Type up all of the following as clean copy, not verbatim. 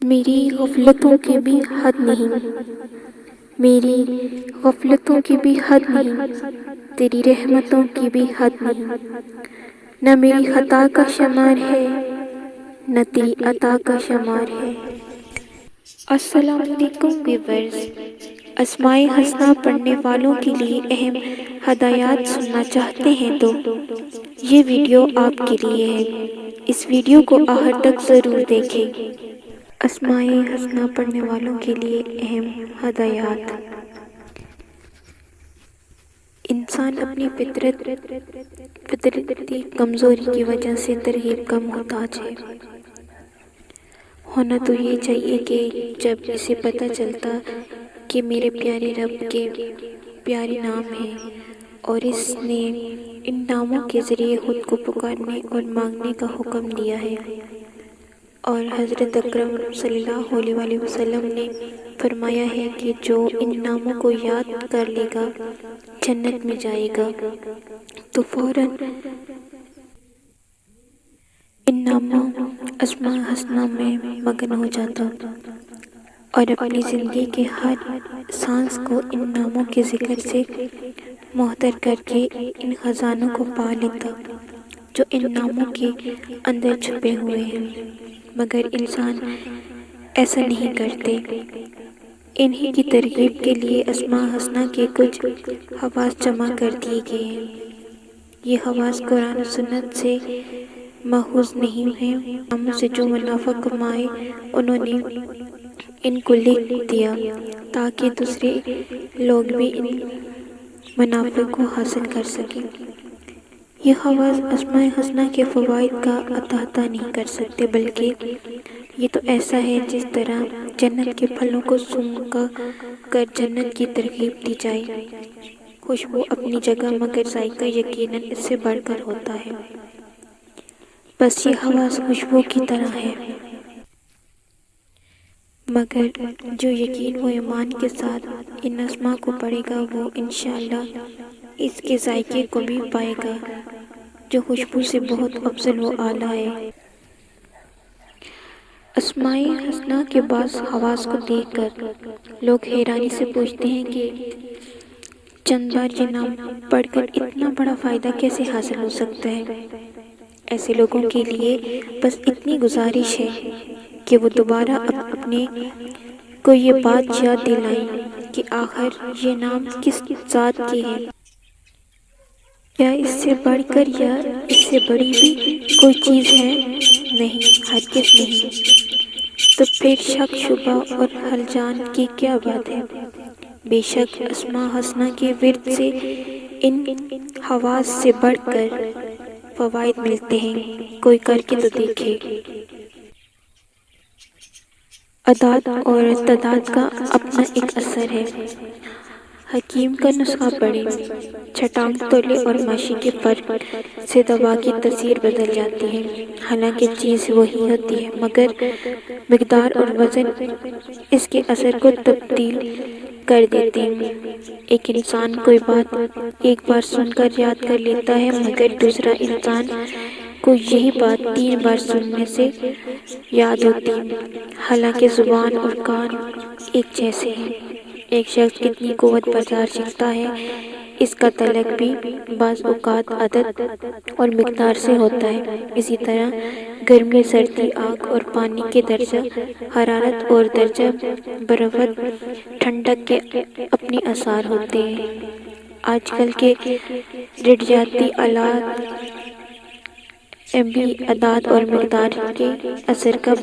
میری غفلتوں کی بھی حد نہیں، میری غفلتوں کی بھی حد نہیں، تیری رحمتوں کی بھی حد نہیں۔ نہ میری خطا کا شمار ہے، نہ تیری عطا کا شمار ہے۔ السلام علیکم ویورز، اسماء حسنہ پڑھنے والوں کے لیے اہم ہدایات سننا چاہتے ہیں تو یہ ویڈیو آپ کے لیے ہے۔ اس ویڈیو کو آخر تک ضرور دیکھیں۔ اسماء حسنہ پڑھنے والوں کے لیے اہم ہدایات۔ انسان اپنی فطرتی کمزوری کی وجہ سے ترغیب کا محتاج ہے۔ ہونا تو یہ چاہیے کہ جب اسے پتہ چلتا کہ میرے پیارے رب کے پیارے نام ہیں اور اس نے ان ناموں کے ذریعے خود کو پکارنے اور مانگنے کا حکم دیا ہے، اور حضرت اکرم صلی اللہ علیہ وسلم نے فرمایا ہے کہ جو ان ناموں کو یاد کر لے گا جنت میں جائے گا، تو فوراً ان ناموں اسماء حسنہ میں مگن ہو جاتا اور اپنی زندگی کے ہر سانس کو ان ناموں کے ذکر سے محتر کر کے ان خزانوں کو پا لیتا جو ان ناموں کے اندر چھپے ہوئے ہیں۔ مگر انسان ایسا نہیں کرتے۔ انہی کی ترغیب کے لیے اسماء حسنہ کے کچھ خواص جمع کر دیے گئے ہیں۔ یہ خواص قرآن و سنت سے ماخوذ نہیں ہیں، ناموں سے جو منافع کمائے انہوں نے ان کو لکھ دیا تاکہ دوسرے لوگ بھی ان منافع کو حاصل کر سکیں۔ یہ خواص اسماء حسنہ کے فوائد کا احاطہ نہیں کر سکتے، بلکہ یہ تو ایسا ہے جس طرح جنت کے پھلوں کو سونگھ کر جنت کی ترغیب دی جائے۔ خوشبو اپنی جگہ مگر ذائقہ یقیناً اس سے بڑھ کر ہوتا ہے۔ بس یہ خواص خوشبو کی طرح ہے، مگر جو یقین و ایمان کے ساتھ ان اسماء کو پڑھے گا وہ انشاءاللہ اس کے ذائقے کو بھی پائے گا جو خوشبو سے بہت افضل و اعلیٰ ہے۔ اسماء حسنہ کے بعض خواص کو دیکھ کر لوگ حیرانی سے پوچھتے ہیں کہ چند بار یہ نام پڑھ کر اتنا بڑا فائدہ کیسے حاصل ہو سکتا ہے؟ ایسے لوگوں کے لیے بس اتنی گزارش ہے کہ وہ دوبارہ اپنے کو یہ بات یاد دلائیں کہ آخر یہ نام کس ذات کے ہیں۔ کیا اس سے بڑھ کر یا اس سے بڑی بھی کوئی چیز ہے؟ نہیں، ہرگز نہیں۔ تو پھر شک شبہ اور ہلچال کی کیا بات ہے؟ بے شک اسماء حسنہ کے ورد سے ان خواص سے بڑھ کر فوائد ملتے ہیں، کوئی کر کے تو دیکھے۔ اعداد اور تعداد کا اپنا ایک اثر ہے۔ حکیم کا نسخہ پڑھیں، چھٹانک تولے اور ماشی کے فرق سے دوا کی تاثیر بدل جاتی ہے۔ حالانکہ چیز وہی ہوتی ہے مگر مقدار اور وزن اس کے اثر کو تبدیل کر دیتے ہیں۔ ایک انسان کوئی بات ایک بار سن کر یاد کر لیتا ہے مگر دوسرا انسان کو یہی بات 3 بار سننے سے یاد ہوتی ہے، حالانکہ زبان اور کان ایک جیسے ہیں۔ ایک شخص کتنی قوت برداشت رکھتا ہے اس کا تعلق بھی بعض اوقات عدد اور مقدار سے ہوتا ہے۔ اسی طرح گرمی، سردی، آگ اور پانی کے درجہ حرارت اور درجہ برود ٹھنڈک کے اپنے اثار ہوتے ہیں۔ آج کل کے ریاضیاتی آلات بھی اعداد اور مقدار کے اثر کا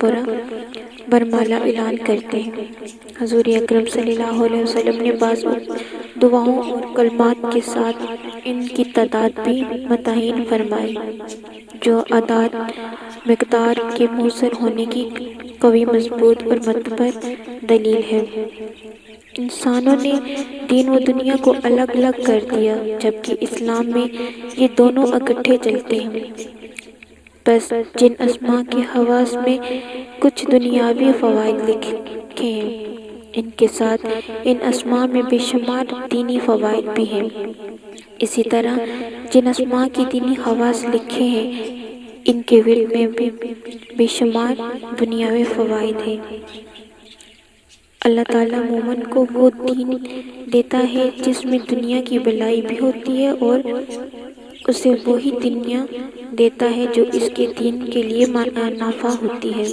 برملا اعلان کرتے ہیں۔ حضور اکرم صلی اللہ علیہ وسلم نے بعض دعاؤں اور کلمات کے ساتھ ان کی تعداد بھی متعین فرمائی، جو اعداد مقدار کے مؤثر ہونے کی قوی، مضبوط اور معتبر دلیل ہے۔ انسانوں نے دین و دنیا کو الگ الگ کر دیا جبکہ اسلام میں یہ دونوں اکٹھے چلتے ہیں۔ بس جن اسماء کے خواص میں کچھ دنیاوی فوائد لکھے ہیں، ان کے ساتھ ان اسماء میں بے شمار دینی فوائد بھی ہیں۔ اسی طرح جن اسماء کی دینی خواص لکھے ہیں، ان کے ورد میں بھی بے شمار دنیاوی فوائد ہیں۔ اللہ تعالیٰ مومن کو وہ دین دیتا ہے جس میں دنیا کی بھلائی بھی ہوتی ہے، اور اسے وہی دنیا دیتا ہے جو اس کے دین کے لیے نافع ہوتی ہے۔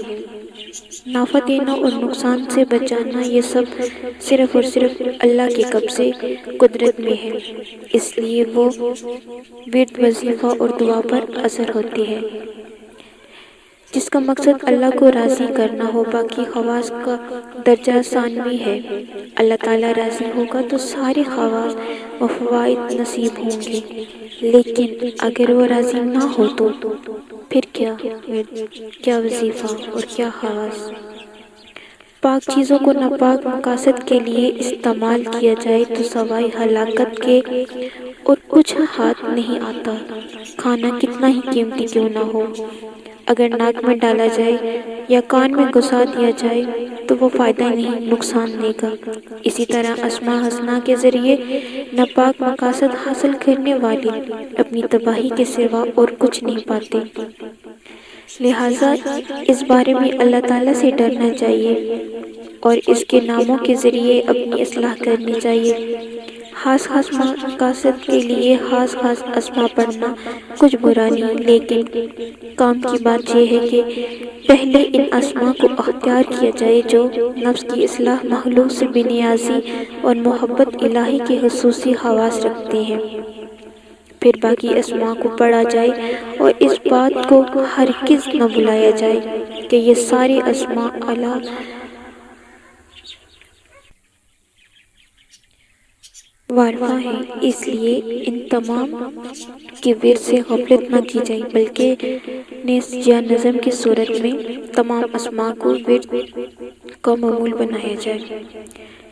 نافع دینا اور نقصان سے بچانا، یہ سب صرف اور صرف اللہ کے قبضے قدرت میں ہے، اس لیے وہ ورد، وظیفہ اور دعا پر اثر ہوتی ہے جس کا مقصد اللہ کو راضی کرنا ہو۔ باقی خواص کا درجہ ثانوی ہے۔ اللہ تعالیٰ راضی ہوگا تو سارے خواص و فوائد نصیب ہوں گے، لیکن اگر وہ راضی نہ ہو تو پھر کیا ورد، کیا وظیفہ اور کیا خواص؟ پاک چیزوں کو ناپاک مقاصد کے لیے استعمال کیا جائے تو سوائے ہلاکت کے اور کچھ ہاتھ نہیں آتا، کھانا کتنا ہی قیمتی کیوں نہ ہو۔ اگر ناک میں ڈالا جائے یا کان میں گھسا دیا جائے تو وہ فائدہ نہیں، نقصان دے گا۔ اسی طرح اسماء حسنہ کے ذریعے ناپاک مقاصد حاصل کرنے والے اپنی تباہی کے سوا اور کچھ نہیں پاتے۔ لہٰذا اس بارے میں اللہ تعالیٰ سے ڈرنا چاہیے اور اس کے ناموں کے ذریعے اپنی اصلاح کرنی چاہیے۔ خاص خاص مقاصد کے لیے خاص خاص اسماء پڑھنا کچھ برا نہیں، لیکن کام کی بات یہ ہے کہ پہلے ان اسماء کو اختیار کیا جائے جو نفس کی اصلاح، مخلوق سے بے نیازی اور محبت الہی کے خصوصی خواص رکھتے ہیں، پھر باقی اسماء کو پڑھا جائے، اور اس بات کو ہرگز نہ بھلایا جائے کہ یہ سارے اسماء اللہ وارفہ ہیں، اس لیے ان تمام کے ورد سے غفلت نہ کی جائے، بلکہ نیز یا نظم کی صورت میں تمام اسماء کو ورد کا معمول بنایا جائے۔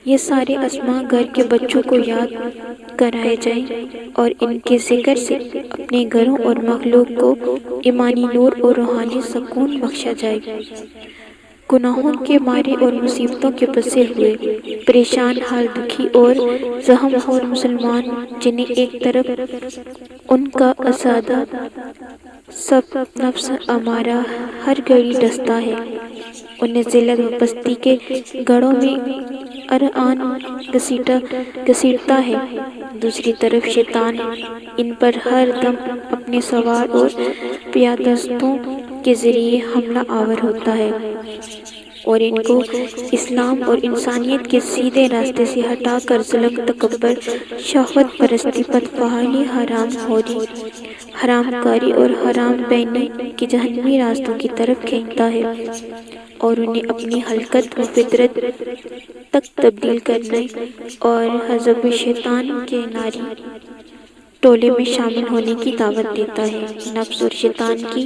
یہ سارے اسماء گھر کے بچوں کو یاد کرائے جائیں اور ان کے ذکر سے اپنے گھروں اور مخلوق کو ایمانی نور اور روحانی سکون بخشا جائے۔ گناہوں کے مارے اور مصیبتوں کے پھنسے ہوئے، پریشان حال، دکھی اور زخم خور مسلمان، جنہیں ایک طرف ان کا اسادہ سب نفس امارہ ہر گھڑی ڈستا ہے، انہیں ذلت و پستی کے گڑھوں میں ارعان گھسیٹتا ہے، دوسری طرف شیطان ان پر ہر دم اپنے سوار اور پیادستوں کے ذریعے حملہ آور ہوتا ہے اور ان کو اسلام اور انسانیت کے سیدھے راستے سے ہٹا کر ظلم، تکبر، شہوت پرستی، بدفعلی، حرام خوری، حرام کاری اور حرام بینی کے جہنمی راستوں کی طرف کھینچتا ہے اور انہیں اپنی حلقت و فطرت تک تبدیل کرنے اور حزب شیطان کے ناری ٹولے میں شامل ہونے کی دعوت دیتا ہے۔ نفس اور شیطان کی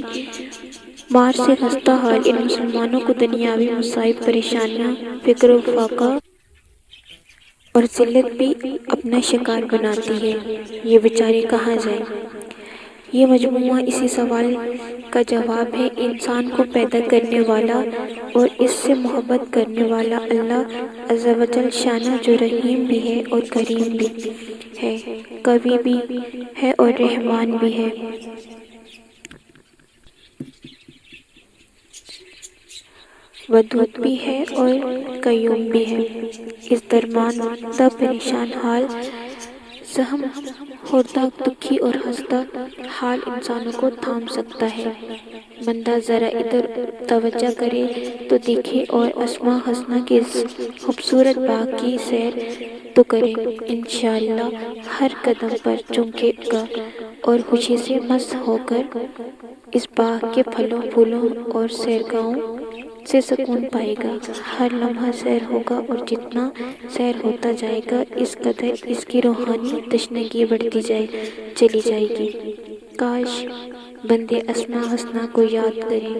مار سے خستہ حال ان مسلمانوں کو دنیاوی مصائب، پریشانیاں، فقر و فاقہ اور ذلت بھی اپنا شکار بناتی ہے۔ یہ بیچارے کہاں جائیں؟ یہ مجموعہ اسی سوال کا جواب ہے۔ انسان کو پیدا کرنے والا اور اس سے محبت کرنے والا اللہ عز و جل شانہ، جو رحیم بھی ہے اور کریم بھی ہے، قوی بھی ہے اور رحمان بھی ہے، ودود بھی ہے اور قیوم بھی ہے۔ اس درماندہ پریشان حال، زخم خوردہ، دکھی اور خستہ حال انسانوں کو تھام سکتا ہے۔ بندہ ذرا ادھر توجہ کرے تو دیکھے اور اسماء حسنہ کے اس خوبصورت باغ کی سیر تو کرے، انشاءاللہ ہر قدم پر چومے گا اور خوشی سے مست ہو کر اس باغ کے پھلوں، پھولوں اور سیرگاہوں سے سکون پائے گا۔ ہر لمحہ سیر ہوگا اور جتنا سیر ہوتا جائے گا اس قدر اس کی روحانی تشنگی بڑھتی چلی جائے گی۔ کاش بندے اسماء حسنہ کو یاد کریں۔